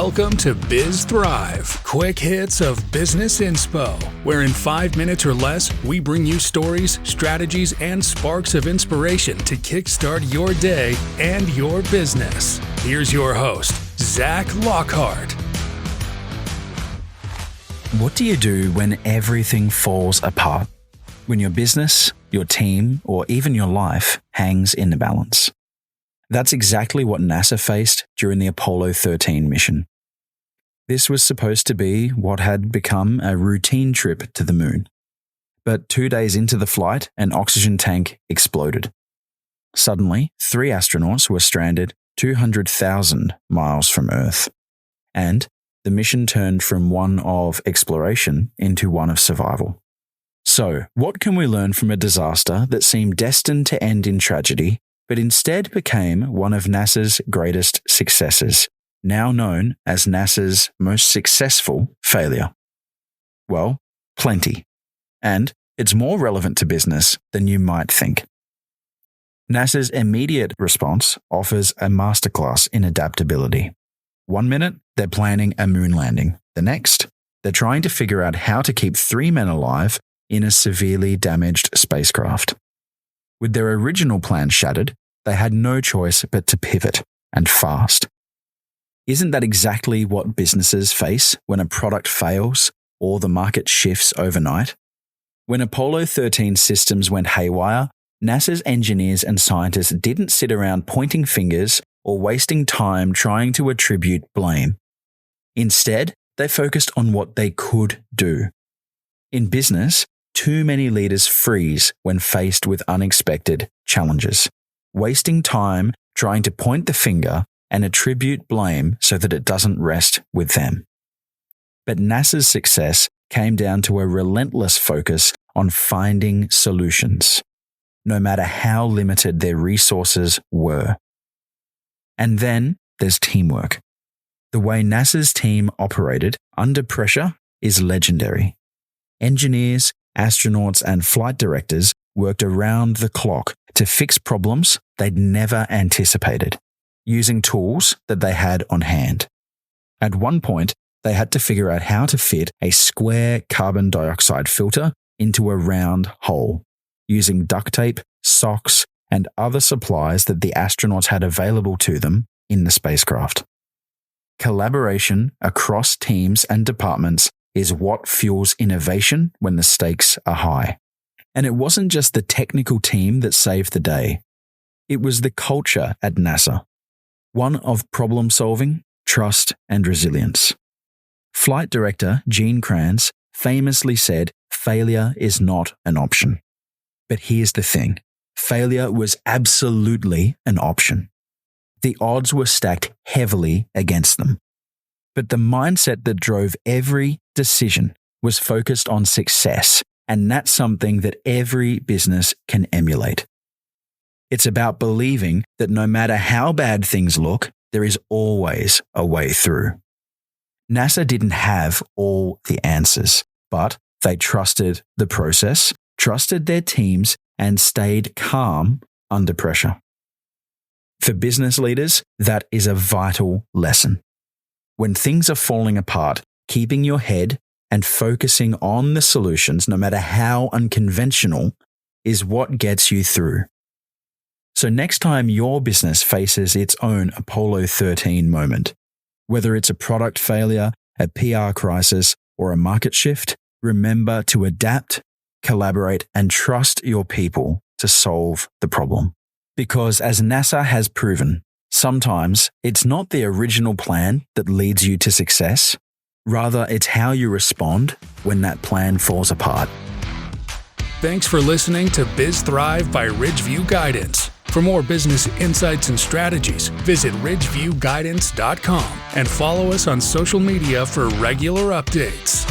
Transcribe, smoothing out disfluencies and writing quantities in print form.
Welcome to Biz Thrive, quick hits of business inspo, where in 5 minutes or less, we bring you stories, strategies, and sparks of inspiration to kickstart your day and your business. Here's your host, Zach Lockhart. What do you do when everything falls apart? When your business, your team, or even your life hangs in the balance? That's exactly what NASA faced during the Apollo 13 mission. This was supposed to be what had become a routine trip to the moon. But 2 days into the flight, an oxygen tank exploded. Suddenly, 3 astronauts were stranded 200,000 miles from Earth. And the mission turned from one of exploration into one of survival. So, what can we learn from a disaster that seemed destined to end in tragedy, but instead became one of NASA's greatest successes, now known as NASA's most successful failure? Well, plenty. And it's more relevant to business than you might think. NASA's immediate response offers a masterclass in adaptability. 1 minute, they're planning a moon landing. The next, they're trying to figure out how to keep 3 men alive in a severely damaged spacecraft. With their original plan shattered, they had no choice but to pivot, and fast. Isn't that exactly what businesses face when a product fails or the market shifts overnight? When Apollo 13 systems went haywire, NASA's engineers and scientists didn't sit around pointing fingers or wasting time trying to attribute blame. Instead, they focused on what they could do. In business, too many leaders freeze when faced with unexpected challenges, wasting time trying to point the finger and attribute blame so that it doesn't rest with them. But NASA's success came down to a relentless focus on finding solutions, no matter how limited their resources were. And then there's teamwork. The way NASA's team operated under pressure is legendary. Engineers, astronauts, and flight directors worked around the clock to fix problems they'd never anticipated, using tools that they had on hand. At one point, they had to figure out how to fit a square carbon dioxide filter into a round hole, using duct tape, socks, and other supplies that the astronauts had available to them in the spacecraft. Collaboration across teams and departments is what fuels innovation when the stakes are high. And it wasn't just the technical team that saved the day. It was the culture at NASA, one of problem solving, trust, and resilience. Flight director Gene Kranz famously said, "Failure is not an option." But here's the thing. Failure was absolutely an option. The odds were stacked heavily against them. But the mindset that drove every decision was focused on success, and that's something that every business can emulate. It's about believing that no matter how bad things look, there is always a way through. NASA didn't have all the answers, but they trusted the process, trusted their teams, and stayed calm under pressure. For business leaders, that is a vital lesson. When things are falling apart, keeping your head and focusing on the solutions, no matter how unconventional, is what gets you through. So next time your business faces its own Apollo 13 moment, whether it's a product failure, a PR crisis, or a market shift, remember to adapt, collaborate, and trust your people to solve the problem. Because as NASA has proven, sometimes it's not the original plan that leads you to success. Rather, it's how you respond when that plan falls apart. Thanks for listening to Biz Thrive by Ridgeview Guidance. For more business insights and strategies, visit ridgeviewguidance.com and follow us on social media for regular updates.